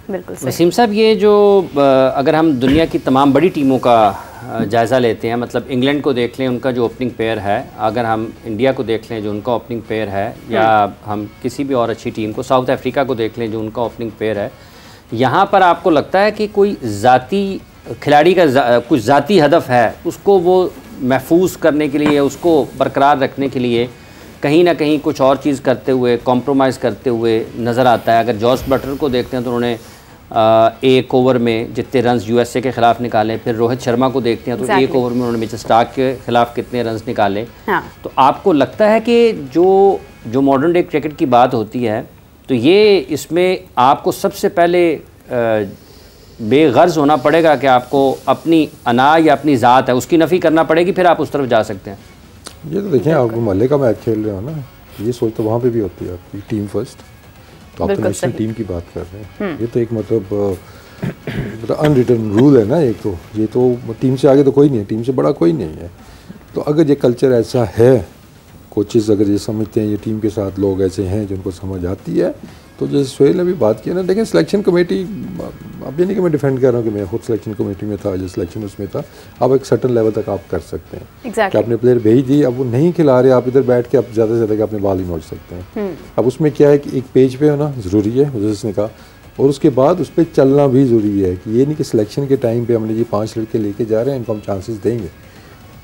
बिल्कुल वसीम साहब, ये जो अगर हम दुनिया की तमाम बड़ी टीमों का जायज़ा लेते हैं, मतलब इंग्लैंड को देख लें, उनका जो ओपनिंग पेयर है, अगर हम इंडिया को देख लें जो उनका ओपनिंग पेयर है, या हम किसी भी और अच्छी टीम को, साउथ अफ्रीका को देख लें जो उनका ओपनिंग पेयर है, यहाँ पर आपको लगता है कि कोई ज़ाती खिलाड़ी का कुछ ज़ाती हदफ है, उसको वो महफूज करने के लिए, उसको बरकरार रखने के लिए कहीं ना कहीं कुछ और चीज़ करते हुए, कॉम्प्रोमाइज़ करते हुए नज़र आता है? अगर जॉस बटलर को देखते हैं तो उन्होंने एक ओवर में जितने रन्स यूएसए के ख़िलाफ़ निकाले, फिर रोहित शर्मा को देखते हैं तो एक ओवर में उन्होंने मिचेल स्टार्क के ख़िलाफ़ कितने रन्स निकाले। तो आपको लगता है कि जो मॉडर्न डे क्रिकेट की बात होती है, तो ये इसमें आपको सबसे पहले बेगर्ज होना पड़ेगा कि आपको अपनी अना या अपनी ज़ात है उसकी नफ़ी करना पड़ेगी, फिर आप उस तरफ जा सकते हैं? ये तो देखें, आप मोहल्ले का मैच खेल रहे हो ना, ये सोच तो वहाँ पे भी होती है आपकी, टीम फर्स्ट। तो आप तो नेशनल टीम की बात कर रहे हैं, ये तो एक मतलब अनरिटन रूल है ना। एक तो ये तो टीम से आगे तो कोई नहीं है, टीम से बड़ा कोई नहीं है। तो अगर ये कल्चर ऐसा है, कोचेज़ अगर ये समझते हैं, ये टीम के साथ लोग ऐसे हैं जिनको समझ आती है, तो जैसे सोहेल ने भी बात की ना, देखें सिलेक्शन कमेटी, अब ये नहीं कि मैं डिफेंड कर रहा हूँ कि मैं खुद सिलेक्शन कमेटी में था, जो सिलेक्शन उसमें था, आप एक सर्टन लेवल तक आप कर सकते हैं कि आपने प्लेयर भेज दी, अब वो नहीं खिला रहे, आप इधर बैठ के आप ज़्यादा से ज़्यादा अपने बाल ही नोच सकते हैं। अब उसमें क्या है कि एक पेज पे होना ज़रूरी है, जिसने कहा, और उसके बाद उस पर चलना भी ज़रूरी है कि ये नहीं कि सिलेक्शन के टाइम पर हमने ये 5 लड़के लेके जा रहे हैं, इनको हम चांसेस देंगे,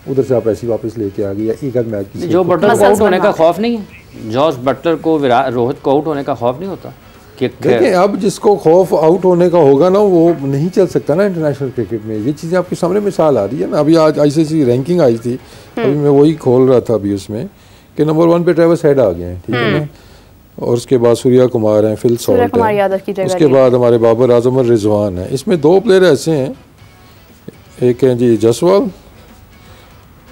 उधर से आप ऐसी वापस लेके आ गए, या एक आध मैच की। जो बटलर को आउट होने का खौफ नहीं है, जॉस बटलर को, रोहित को आउट होने का खौफ नहीं होता? देखिए, अब जिसको खौफ आउट होने का होगा ना, वो नहीं चल सकता ना इंटरनेशनल क्रिकेट में। ये चीज़ें आपके सामने मिसाल आ रही है ना। अभी आज आईसीसी रैंकिंग आई थी, अभी मैं वही खोल रहा था अभी उसमें, कि नंबर 1 पे ट्रेविस हेड आ गए हैं, ठीक है ना, और उसके बाद सूर्या कुमार हैं, फिल सॉल्ट हैं, उसके बाद हमारे बाबर आजम और रिजवान हैं। इसमें 2 प्लेयर ऐसे हैं, एक हैं जी जसवाल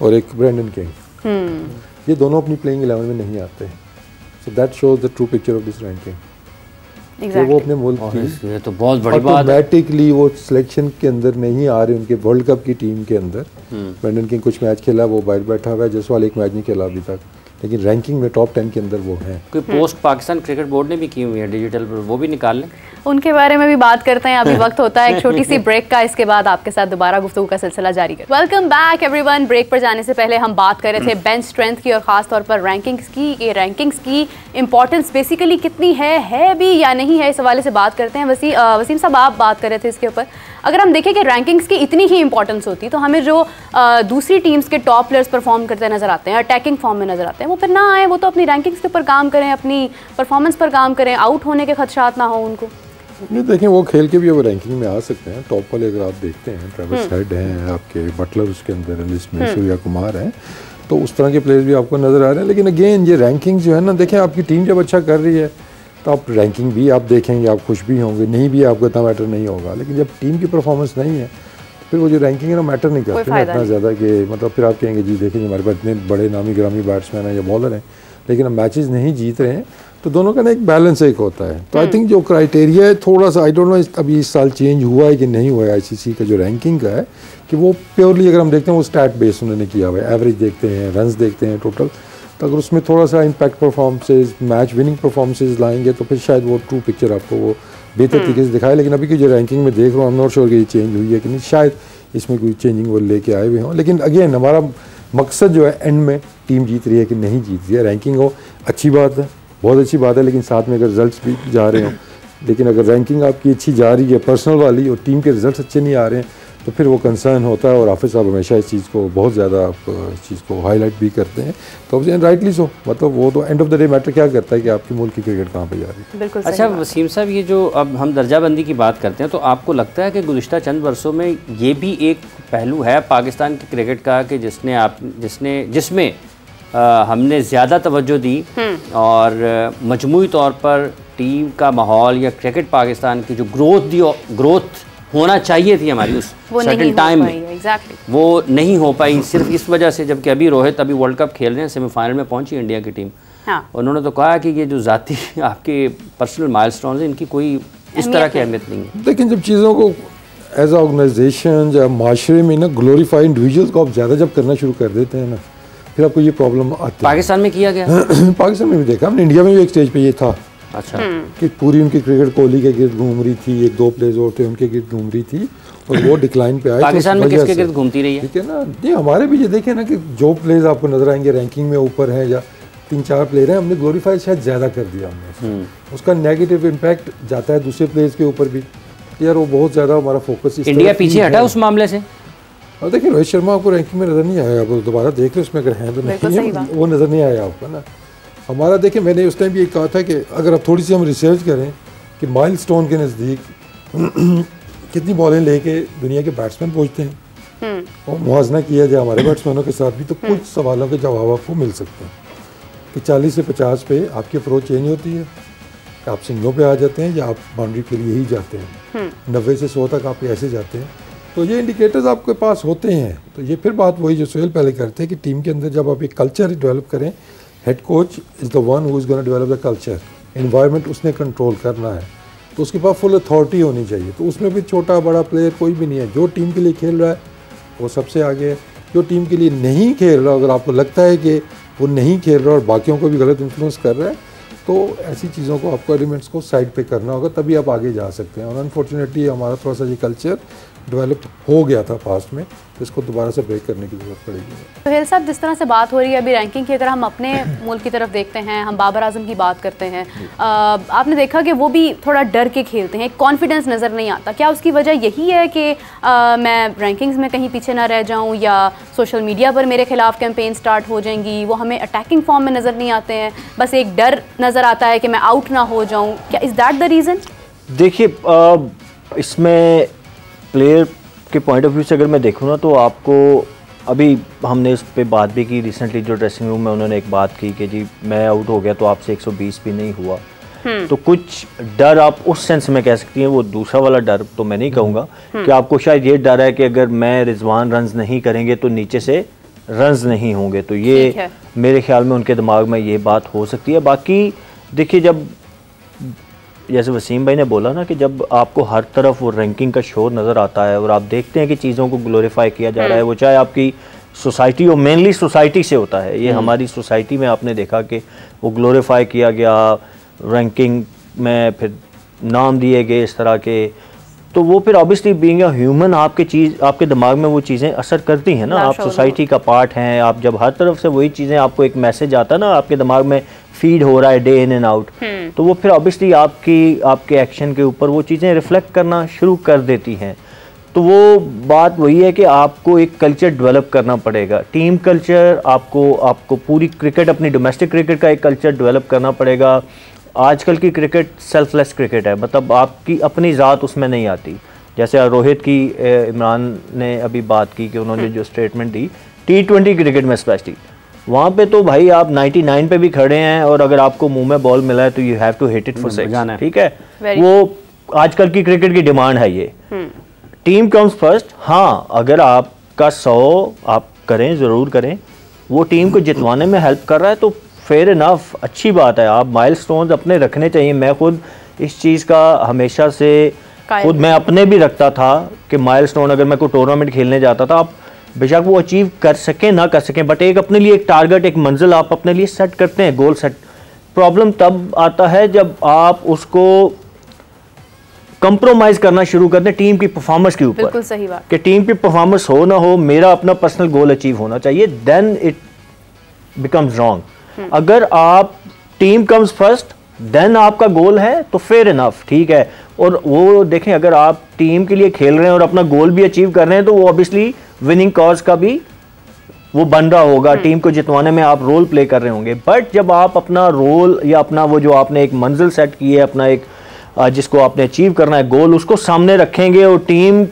और एक ब्रेंडन किंग। ये दोनों अपनी प्लेइंग 11 में नहीं आते, so that shows the true picture of this ranking. वो अपने मुल्क की, ये तो बहुत बड़ी बात है, ऑटोमेटिकली वो सिलेक्शन के अंदर नहीं आ रहे, उनके वर्ल्ड कप की टीम के अंदर। ब्रेंडन किंग कुछ मैच खेला, वो बाहर बैठा हुआ है, जसवाल एक मैच नहीं खेला अभी तक, लेकिन रैंकिंग में टॉप 10 के अंदर वो हैं। कोई पोस्ट पाकिस्तान क्रिकेट बोर्ड ने भी की हुई है डिजिटल पर, वो भी निकाल लें, उनके बारे में भी बात करते हैं। अभी वक्त होता है एक छोटी सी ब्रेक का, इसके बाद आपके साथ दोबारा गुफ्तगू का सिलसिला जारी है। Welcome back everyone. ब्रेक पर जाने से पहले हम बात कर रहे थे बेंच स्ट्रेंथ की और ख़ास तौर पर रैंकिंग्स की। ये रैंकिंग्स की इंपॉर्टेंस बेसिकली कितनी है भी या नहीं है, इस हवाले से बात करते हैं। वसीम साहब, आप बात कर रहे थे इसके ऊपर। अगर हम देखें कि रैंकिंग्स की इतनी ही इंपॉर्टेंस होती तो हमें जो दूसरी टीम्स के टॉप प्लेयर्स परफॉर्म करते नजर आते हैं, अटैकिंग फॉर्म में नजर आते हैं, वो फिर ना आए, वो तो अपनी रैंकिंग्स के ऊपर काम करें, अपनी परफॉर्मेंस पर काम करें, आउट होने के खदशात ना हो उनको। नहीं, देखें, वो खेल के भी अब रैंकिंग में आ सकते हैं। टॉप वाले अगर आप देखते हैं, ट्रेविस हेड हैं आपके, बटलर उसके अंदर लिस्ट में, सूर्या कुमार हैं, तो उस तरह के प्लेयर्स भी आपको नज़र आ रहे हैं। लेकिन अगेन ये रैंकिंग जो है ना, देखें, आपकी टीम जब अच्छा कर रही है तो आप रैंकिंग भी आप देखेंगे, आप खुश भी होंगे, नहीं भी आपको इतना मैटर नहीं होगा। लेकिन जब टीम की परफॉर्मेंस नहीं है, फिर वो जो रैंकिंग है ना, मैटर नहीं करती ना इतना ज़्यादा, कि मतलब फिर आप कहेंगे जी देखेंगे हमारे पास इतने बड़े नामी ग्रामी बैट्समैन हैं या बॉलर हैं, लेकिन हम मैचेस नहीं जीत रहे हैं, तो दोनों का ना एक बैलेंस एक होता है। तो आई थिंक जो क्राइटेरिया है थोड़ा सा, आई डोंट नो अभी इस साल चेंज हुआ है कि नहीं हुआ है, आईसीसी का जो रैंकिंग का है, कि वो प्योरली अगर हम देखते हैं वो स्टैट बेस उन्होंने किया हुआ है, एवरेज देखते हैं, रन्स देखते हैं टोटल। तो अगर उसमें थोड़ा सा impact performances, match winning performances लाएंगे, तो फिर शायद वो ट्रू पिक्चर आपको वो बेहतर तरीके से दिखाए। लेकिन अभी की जो रैंकिंग में देख रहा हूँ, आई एम नॉट श्योर कि ये चेंज हुई है कि नहीं, शायद इसमें कोई चेंजिंग वो लेके आए हुए हों। लेकिन अगेन हमारा मकसद जो है, एंड में टीम जीत रही है कि नहीं जीत रही है, रैंकिंग हो अच्छी बात है, बहुत अच्छी बात है, लेकिन साथ में अगर रिजल्ट्स भी जा रहे हों, लेकिन अगर रैंकिंग आपकी अच्छी जा रही है पर्सनल वाली और टीम के रिजल्ट्स अच्छे नहीं आ रहे हैं, तो फिर वो कंसर्न होता है। और हाफिज़ साहब हमेशा इस चीज़ को बहुत ज़्यादा इस चीज़ को हाईलाइट भी करते हैं, तो राइटली सो, मतलब वो तो end of the day matter क्या करता है कि आपकी मुल्क की क्रिकेट कहाँ पे जा रही है। अच्छा वसीम साहब, ये जो अब हम दर्जाबंदी की बात करते हैं, तो आपको लगता है कि गुज़िश्ता चंद वर्षों में ये भी एक पहलू है पाकिस्तान की क्रिकेट का कि जिसमें हमने ज़्यादा तवज्जो दी और मजमूई तौर पर टीम का माहौल या क्रिकेट पाकिस्तान की जो ग्रोथ होना चाहिए थी हमारी उस सर्टेन टाइम में, वो नहीं हो पाई, सिर्फ इस वजह से, जबकि अभी रोहित अभी वर्ल्ड कप खेल रहे हैं, सेमीफाइनल में पहुंची इंडिया की टीम। उन्होंने तो कहा कि ये जो ज़ाती आपके पर्सनल माइलस्टोन्स हैं, इनकी कोई इस तरह की अहमियत नहीं है। लेकिन जब चीज़ों को एज ऑर्गेनाइजेशन या माशरे में ना ग्लोरीफाई इंडिविजुअल्स को आप ज़्यादा जब करना शुरू कर देते हैं ना, फिर आपको ये प्रॉब्लम आती है। पाकिस्तान में किया गया पाकिस्तान में भी देखा हमने, इंडिया में भी एक स्टेज पे ये था अच्छा कि पूरी उनकी क्रिकेट कोहली के गिर्द घूम रही थी, एक दो प्लेयर्स और थे उनके गिर्द घूम रही थी और वो डिक्लाइन पे आए। पाकिस्तान में किसके गिर्द घूमती रही है? ठीक है ना, नहीं हमारे भी ये देखें ना कि जो प्लेयर्स आपको नजर आएंगे रैंकिंग में ऊपर हैं या 3-4 प्लेयर हैं, हमने ग्लोरीफाई शायद ज़्यादा कर दिया हमने, उसका नेगेटिव इम्पैक्ट जाता है दूसरे प्लेयर्स के ऊपर भी। यार वो बहुत ज़्यादा हमारा फोकस इंडिया पीछे हटा उस मामले से। और देखिए रोहित शर्मा आपको रैंकिंग में नज़र नहीं आया, आप दोबारा देख रहे उसमें अगर हैं तो नहीं है, वो नज़र नहीं आया आपको ना। हमारा देखिए मैंने उस टाइम भी ये कहा था कि अगर आप थोड़ी सी हम रिसर्च करें कि माइलस्टोन के नज़दीक कितनी बॉलें लेके दुनिया के बैट्समैन पहुंचते हैं और मुआवजा किया जाए हमारे बैट्समैनों के साथ भी, तो कुछ सवालों के जवाब आपको मिल सकते हैं कि 40 से 50 पे आपकी अप्रोच चेंज होती है, आप सिंगलों पे आ जाते हैं या आप बाउंड्री के लिए ही जाते हैं, 90 से 100 तक आप ऐसे जाते हैं। तो ये इंडिकेटर्स आपके पास होते हैं। तो ये फिर बात वही जो सुहेल पहले करते हैं कि टीम के अंदर जब आप एक कल्चर डेवलप करें, head coach is the one who is gonna develop the culture, environment उसने कंट्रोल करना है, तो उसके पास फुल अथॉरिटी होनी चाहिए। तो उसमें भी छोटा बड़ा प्लेयर कोई भी नहीं है, जो टीम के लिए खेल रहा है वो सबसे आगे है, जो टीम के लिए नहीं खेल रहा, अगर आपको लगता है कि वो नहीं खेल रहा और बाकियों को भी गलत इन्फ्लुएंस कर रहा है, तो ऐसी चीज़ों को आपको एलिमेंट्स को साइड पे करना होगा, तभी आप आगे जा सकते हैं। और अनफॉर्चुनेटली हमारा थोड़ा सा ये कल्चर डेवलप हो गया था पास्ट में, तो इसको दोबारा से ब्रेक करने की जरूरत पड़ेगी। सुहेल साहब, जिस तरह से बात हो रही है अभी रैंकिंग की, अगर हम अपने मुल्क की तरफ देखते हैं, हम बाबर आजम की बात करते हैं, आपने देखा कि वो भी थोड़ा डर के खेलते हैं, कॉन्फिडेंस नज़र नहीं आता। क्या उसकी वजह यही है कि मैं रैंकिंग्स में कहीं पीछे ना रह जाऊं, या सोशल मीडिया पर मेरे खिलाफ कैंपेन स्टार्ट हो जाएंगी, वो हमें अटैकिंग फॉर्म में नज़र नहीं आते हैं, बस एक डर नज़र आता है कि मैं आउट ना हो जाऊँ? क्या इज़ दैट द रीज़न? देखिए इसमें प्लेयर के पॉइंट ऑफ व्यू से अगर मैं देखूँ ना, तो आपको अभी हमने इस पे बात भी की रिसेंटली, जो ड्रेसिंग रूम में उन्होंने एक बात की कि जी मैं आउट हो गया तो आपसे 120 भी नहीं हुआ। तो कुछ डर आप उस सेंस में कह सकती हैं, वो दूसरा वाला डर तो मैं नहीं कहूँगा कि आपको शायद ये डर है कि अगर मैं रिजवान रन्स नहीं करेंगे तो नीचे से रन्स नहीं होंगे, तो ये मेरे ख्याल में उनके दिमाग में ये बात हो सकती है। बाकी देखिए, जब जैसे वसीम भाई ने बोला ना कि जब आपको हर तरफ वो रैंकिंग का शोर नज़र आता है और आप देखते हैं कि चीज़ों को ग्लोरीफाई किया जा रहा है, वो चाहे आपकी सोसाइटी हो, मेनली सोसाइटी से होता है ये, हमारी सोसाइटी में आपने देखा कि वो ग्लोरीफाई किया गया, रैंकिंग में फिर नाम दिए गए इस तरह के, तो वो फिर ऑब्वियसली बीइंग अ ह्यूमन आपके दिमाग में वो चीज़ें असर करती हैं ना, आप सोसाइटी का पार्ट हैं। आप जब हर तरफ से वही चीज़ें, आपको एक मैसेज आता है ना, आपके दिमाग में फीड हो रहा है डे इन एंड आउट, तो वो फिर ऑब्वियसली आपके एक्शन के ऊपर वो चीज़ें रिफ्लेक्ट करना शुरू कर देती हैं। तो वो बात वही है कि आपको एक कल्चर डेवलप करना पड़ेगा, टीम कल्चर, आपको पूरी क्रिकेट, अपनी डोमेस्टिक क्रिकेट का एक कल्चर डेवलप करना पड़ेगा। आजकल की क्रिकेट सेल्फलेस क्रिकेट है, मतलब आपकी अपनी ज़ात उसमें नहीं आती। जैसे रोहित की इमरान ने अभी बात की कि उन्होंने जो स्टेटमेंट दी T20 क्रिकेट में स्पेशली, वहाँ पे तो भाई आप 99 पे भी खड़े हैं और अगर आपको मुंह में बॉल मिला है तो you have to hit it for 6, ठीक है। वो आजकल की क्रिकेट की डिमांड है ये, टीम कम्स फर्स्ट। हाँ, अगर आपका 100 आप करें, ज़रूर करें, वो टीम को जितवाने में हेल्प कर रहा है तो फेयर इनफ, अच्छी बात है। आप माइलस्टोन्स अपने रखने चाहिए। मैं खुद इस चीज़ का हमेशा से खुद मैं अपने भी रखता था कि माइलस्टोन, अगर मैं कोई टूर्नामेंट खेलने जाता था, आप बेशक वो अचीव कर सकें ना कर सकें, बट एक अपने लिए एक टारगेट, एक मंजिल आप अपने लिए सेट करते हैं, गोल सेट। प्रॉब्लम तब आता है जब आप उसको कंप्रोमाइज करना शुरू करते हैं टीम की परफॉर्मेंस के ऊपर। बिल्कुल सही बात, कि टीम की परफॉर्मेंस हो ना हो, मेरा अपना पर्सनल गोल अचीव होना चाहिए, देन इट बिकम्स रॉन्ग। अगर आप टीम कम्स फर्स्ट देन आपका गोल है तो फेयर इनफ, ठीक है। और वो देखें, अगर आप टीम के लिए खेल रहे हैं और अपना गोल भी अचीव कर रहे हैं तो वो ऑब्वियसली विनिंग कॉज का भी वो बन रहा होगा, टीम को जितवाने में आप रोल प्ले कर रहे होंगे। बट जब आप अपना रोल या अपना वो जो आपने एक मंजिल सेट की है, अपना एक जिसको आपने अचीव करना है गोल, उसको सामने रखेंगे और टीम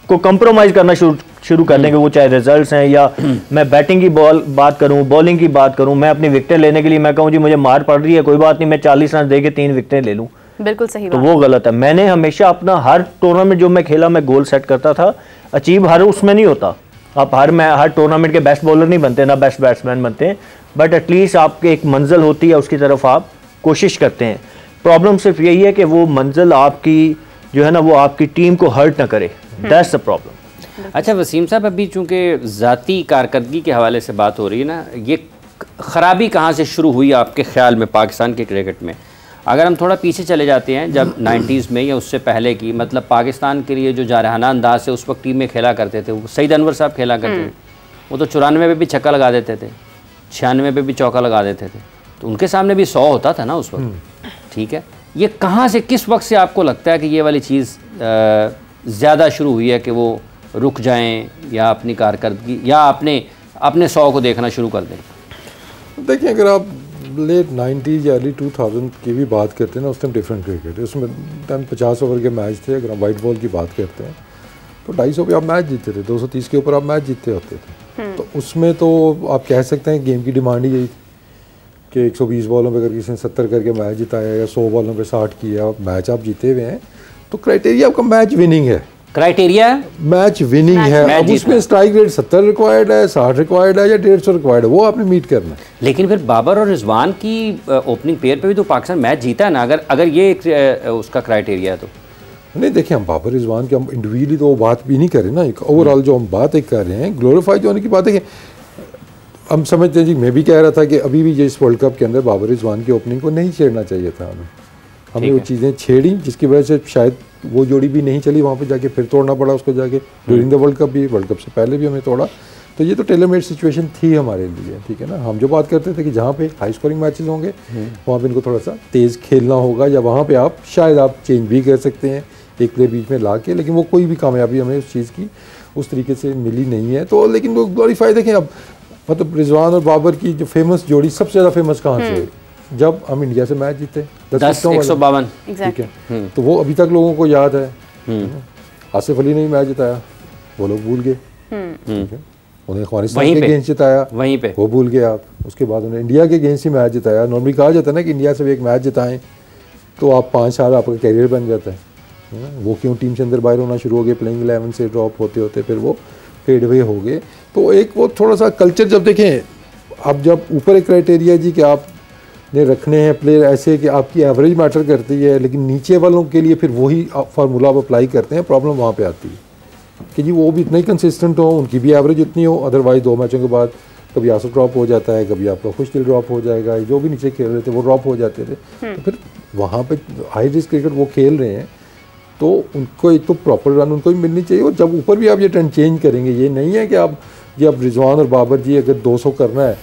को कंप्रोमाइज करना शुरू कर देंगे, वो चाहे रिजल्ट्स हैं या मैं बैटिंग की बात करूं, बॉलिंग की बात करूं, मैं अपनी विकेटें लेने के लिए मैं कहूं जी मुझे मार पड़ रही है, कोई बात नहीं, मैं 40 रन देके 3 विकेटें ले लूं, बिल्कुल सही तो बात। वो गलत है। मैंने हमेशा अपना हर टूर्नामेंट जो मैं खेला, मैं गोल सेट करता था। अचीव हर उसमें नहीं होता, आप हर टूर्नामेंट के बेस्ट बॉलर नहीं बनते, ना बेस्ट बैट्समैन बनते हैं, बट एटलीस्ट आपकी एक मंजिल होती है, उसकी तरफ आप कोशिश करते हैं। प्रॉब्लम सिर्फ यही है कि वो मंजिल आपकी जो है ना, वो आपकी टीम को हर्ट ना करे, दैट्स द प्रॉब्लम। अच्छा वसीम साहब, अभी चूंकि ज़ाती कारकर्दगी के हवाले से बात हो रही है ना, ये खराबी कहाँ से शुरू हुई आपके ख्याल में पाकिस्तान के क्रिकेट में? अगर हम थोड़ा पीछे चले जाते हैं जब 90s में या उससे पहले की, मतलब पाकिस्तान के लिए जो जारहाना अंदाज से उस वक्त टीम में खेला करते थे, वो सईद अनवर साहब खेला करते थे, वो तो 94 में भी छक्का लगा देते थे, 96 में भी चौका लगा देते थे, तो उनके सामने भी 100 होता था ना उस वक्त। ठीक है, ये कहाँ से, किस वक्त से आपको लगता है कि ये वाली चीज़ ज़्यादा शुरू हुई है कि वो रुक जाएं या अपनी कारकर्दगी या अपने 100 को देखना शुरू कर दें? देखिए, अगर आप लेट 90s या अर्ली 2000 की भी बात करते हैं ना, उस टाइम डिफरेंट क्रिकेट है, उसमें टाइम 50 ओवर के मैच थे। अगर हम वाइट बॉल की बात करते हैं तो 250 पे आप मैच जीतते थे, 230 के ऊपर आप मैच जीतते होते थे। तो उसमें तो आप कह सकते हैं गेम की डिमांड ही यही थी कि 120 बॉलों पे अगर किसी ने 70 करके मैच जिताया या 100 बॉलों पे 60 किया, मैच आप जीते हुए हैं, तो क्राइटेरिया आपका मैच विनिंग है। क्राइटेरिया मैच विनिंग है। अब उसमें स्ट्राइक रेट 70 रिक्वायर्ड है, 60 रिक्वायर्ड है या 150 रिक्वायर्ड है, वो आपने मीट करना है। लेकिन फिर बाबर और रिजवान की ओपनिंग पेयर पे भी तो पाकिस्तान मैच जीता है ना, अगर ये उसका क्राइटेरिया है तो। नहीं, देखिए, हम बाबर रिजवान की हम इंडिविजुअली तो बात भी नहीं कर रहे ना, एक ओवरऑल जो हम बात एक कर रहे हैं ग्लोरीफाइड होने की बात है कि हम समझते हैं जी। मैं भी कह रहा था कि अभी भी इस वर्ल्ड कप के अंदर बाबर रिजवान की ओपनिंग को नहीं छेड़ना चाहिए था हमें वो चीज़ें छेड़ी जिसकी वजह से शायद वो जोड़ी भी नहीं चली, वहाँ पे जाके फिर तोड़ना पड़ा उसको जाके ड्यूरिंग द वर्ल्ड कप भी, वर्ल्ड कप से पहले भी हमें तोड़ा। तो ये तो टेलर मेड सिचुएशन थी हमारे लिए, ठीक है ना। हम जो बात करते थे कि जहाँ पे हाई स्कोरिंग मैचेस होंगे वहाँ पे इनको थोड़ा सा तेज़ खेलना होगा, या वहाँ पे आप शायद आप चेंज भी कर सकते हैं एक प्लेयर बीच में ला के, लेकिन वो कोई भी कामयाबी हमें उस चीज़ की उस तरीके से मिली नहीं है। तो लेकिन वो ग्लोरीफाई देखें अब, मतलब रिजवान और बाबर की जो फेमस जोड़ी सबसे ज़्यादा फेमस कहाँ से हुई? जब हम इंडिया से मैच जीते 10-152, ठीक है, तो वो अभी तक लोगों को याद है। आसिफ अली ने भी मैच जिताया, वो लोग भूल गए, ठीक है। उन्हें अफगानिस्तान के अगेंस्ट जिताया, वहीं पे वो भूल गए आप। उसके बाद उन्हें इंडिया के अगेंस्ट ही मैच जिताया। नॉर्मली कहा जाता है ना कि इंडिया से भी एक मैच जिताएं तो आप 5 साल आपका कैरियर बन जाता है। वो क्यों टीम से अंदर बाहर होना शुरू हो गए, प्लेइंग 11 से ड्रॉप होते होते फिर वो फेड अवे हो गए। तो एक वो थोड़ा सा कल्चर, जब देखें अब जब ऊपर एक क्राइटेरिया जी कि आप ने रखने हैं प्लेयर ऐसे कि आपकी एवरेज मैटर करती है, लेकिन नीचे वालों के लिए फिर वही फार्मूला आप अप्लाई करते हैं, प्रॉब्लम वहाँ पे आती है कि जी वो भी इतना ही कंसिस्टेंट हो, उनकी भी एवरेज उतनी हो, अदरवाइज 2 मैचों के बाद कभी आंसू ड्रॉप हो जाता है, कभी आपका खुश दिल ड्रॉप हो जाएगा, जो भी नीचे खेल रहे थे वो ड्रॉप हो जाते थे। तो फिर वहाँ पे हाई रिस्क क्रिकेट वो खेल रहे हैं, तो उनको एक तो प्रॉपर रन उनको भी मिलनी चाहिए। और जब ऊपर भी आप ये ट्रेंड चेंज करेंगे, ये नहीं है कि आप जी अब रिजवान और बाबर जी अगर 200 करना है,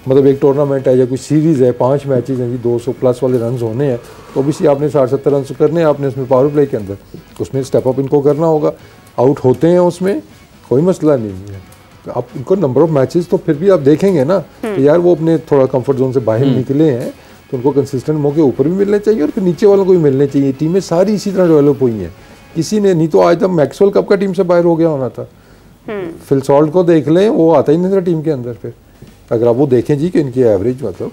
मतलब एक टूर्नामेंट है या कोई सीरीज़ है, 5 मैचेस हैं जी, 200 प्लस वाले रन होने हैं, तो ऑब्वियसली आपने 60-70 रन करने हैं आपने उसमें पावर प्ले के अंदर, उसमें स्टेप अप इनको करना होगा। आउट होते हैं उसमें कोई मसला नहीं है, आप इनको नंबर ऑफ मैचेस तो फिर भी आप देखेंगे ना कि यार वो अपने थोड़ा कंफर्ट जोन से बाहर निकले हैं, तो उनको कंसिस्टेंट मौके ऊपर भी मिलने चाहिए और फिर नीचे वालों को भी मिलने चाहिए। टीमें सारी इसी तरह डेवलप हुई हैं, किसी ने नहीं तो आज तक मैक्सवेल कब का टीम से बाहर हो गया होना था। फिल सॉल्ट को देख लें, वो आता ही नहीं था टीम के अंदर। फिर अगर आप वो देखें जी कि इनकी एवरेज मतलब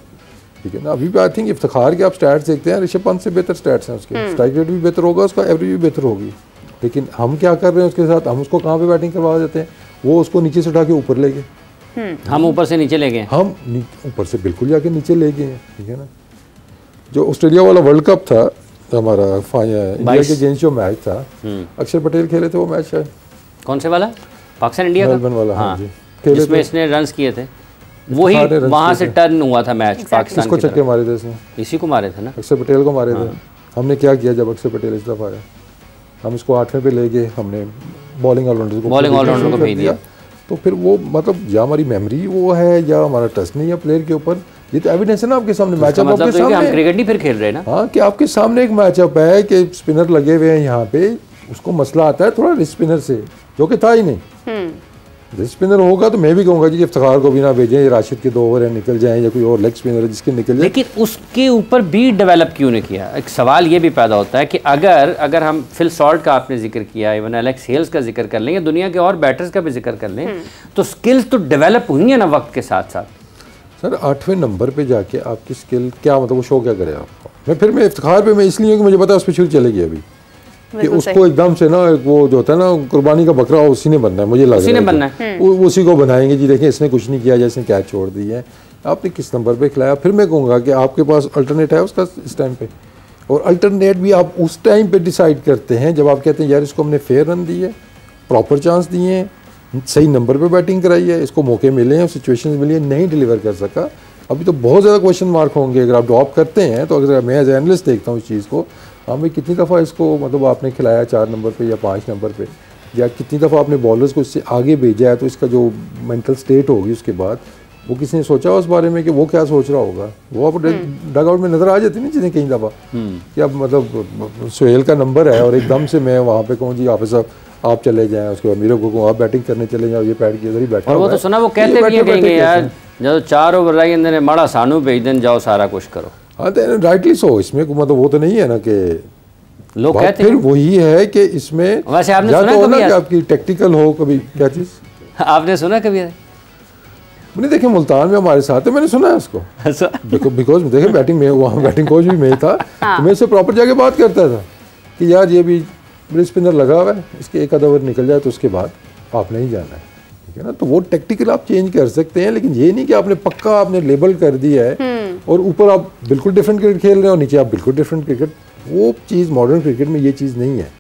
ठीक है ना, अभी भी आई थिंक इफ्तिखार के आप स्टैट्स देखते हैं, ऋषभ पंत से बेहतर स्टैट्स हैं उसके, स्ट्राइक रेट भी बेहतर होगा उसका, एवरेज भी बेहतर होगी। लेकिन हम क्या कर रहे हैं उसके साथ, हम उसको कहाँ पे बैटिंग करवा देते हैं, वो उसको नीचे से उठा के ऊपर ले गए, हम ऊपर से नीचे ले गए, हम ऊपर से बिल्कुल जाके नीचे ले गए हैं, ठीक है ना। जो ऑस्ट्रेलिया वाला वर्ल्ड कप था हमारा इंडिया के अगेंस्ट जो मैच था, अक्षर पटेल खेले थे वो मैच शायद, कौन से वाला? पाकिस्तान इंडिया का मेलबर्न वाला, हाँ जी, जिसमें इसने रन्स किए थे, वही वहाँ से टर्न हुआ था मैच पाकिस्तान इसको छक्के मारे थे इसने, इसी को मारे थे ना, अक्षर पटेल को मारे थे। हमने क्या किया जब अक्षर पटेल इस दफ़ा आया, हम इसको 8वें पे ले गए, हमने बॉलिंग ऑलराउंडर को भेज दिया। तो फिर वो मतलब या हमारी मेमोरी वो है या हमारा ट्रस्ट नहीं है प्लेयर के ऊपर, ये तो एविडेंस है ना आपके सामने, मैचअप आपके सामने, हम क्रिकेट नहीं फिर खेल रहे ना, हाँ कि आपके सामने एक मैचअप है कि स्पिनर लगे हुए हैं यहाँ पे, उसको मसला आता है थोड़ा रिस्ट स्पिनर से, जो कि था ही नहीं। रिस्ट स्पिनर होगा तो मैं भी कहूँगा जी इफ्तिखार को भी ना भेजें, राशिद के 2 ओवर है निकल जाएं, या कोई और लेग स्पिनर है जिसके निकल जाए। लेकिन उसके ऊपर भी डेवलप क्यों नहीं किया? एक सवाल ये भी पैदा होता है कि अगर हम फिल सॉल्ट का आपने जिक्र किया, इवन एलेक्स हेल्स का जिक्र कर लें, या दुनिया के और बैटर्स का भी जिक्र कर लें, तो स्किल्स तो डेवलप हुई है ना वक्त के साथ साथ। सर 8वें नंबर पे जाके आपकी स्किल क्या मतलब वो शो क्या करे आपको? मैं इफ्तिखार पे मैं इसलिए कि मुझे पता है उस पर छुरी चलेगी अभी, कि उसको एकदम से ना वो जो होता है ना कुर्बानी का बकरा, उसी ने बनना है, मुझे लग रहा है उसी को बनाएंगे जी। देखें इसने कुछ नहीं किया, जैसे कैच छोड़ दी है, आपने किस नंबर पे खिलाया। फिर मैं कहूँगा कि आपके पास अल्टरनेट है उसका इस टाइम पे, और अल्टरनेट भी आप उस टाइम पे डिसाइड करते हैं जब आप कहते हैं यार इसको हमने फेयर रन दिए, प्रॉपर चांस दिए हैं, सही नंबर पे बैटिंग कराई है, इसको मौके मिले हैं, सिचुएशंस मिली है, नहीं डिलीवर कर सका, अभी तो बहुत ज़्यादा क्वेश्चन मार्क होंगे अगर आप ड्रॉप करते हैं। तो अगर मैं एज एनालिस्ट देखता हूँ इस चीज़ को, हाँ भाई कितनी दफ़ा इसको मतलब आपने खिलाया 4 नंबर पे या 5 नंबर पे, या कितनी दफ़ा आपने बॉलर्स को इससे आगे भेजा है, तो इसका जो मेंटल स्टेट होगी उसके बाद वो किसी ने सोचा उस बारे में कि वो क्या सोच रहा होगा। वो आप डग आउट में नज़र आ जाती नहीं चीज़ें कई दफ़ा कि अब मतलब सुहेल का नंबर है और एकदम से मैं वहाँ पे कहूँ जी हाफिज़ साहब आप चले जाएं, उसके बाद मेरे को आप बैटिंग करने चले जाओ, ये पैड की इधर ही बैठा। और वो तो सुना वो कहते भी कहेंगे यार जब 4 ओवर रह गए माड़ा सानू भेज दें, जाओ सारा कुछ करो। हाँ तो राइटली सो, इसमें मतलब वो तो नहीं है ना कि लोग कहते फिर वही है कि इसमें वैसे आपने या सुना तो कभी ना कि आपकी टेक्निकल हो कभी क्या चीज़ आपने सुना कभी? मैंने देखे मुल्तान में हमारे साथ है, मैंने सुना है उसको बिकॉज देखे बैटिंग में वहाँ बैटिंग कोच भी मैं था तो मैं इससे प्रॉपर जाके बात करता था कि यार ये भी ब्रिज स्पिनर लगा हुआ है, इसके एक आधा ओवर निकल जाए तो उसके बाद आपने ही जाना है, ठीक है ना। तो वो टेक्टिकल आप चेंज कर सकते हैं, लेकिन ये नहीं कि आपने पक्का आपने लेबल कर दिया है और ऊपर आप बिल्कुल डिफरेंट क्रिकेट खेल रहे हो, नीचे आप बिल्कुल डिफरेंट क्रिकेट। वो चीज़ मॉडर्न क्रिकेट में ये चीज़ नहीं है।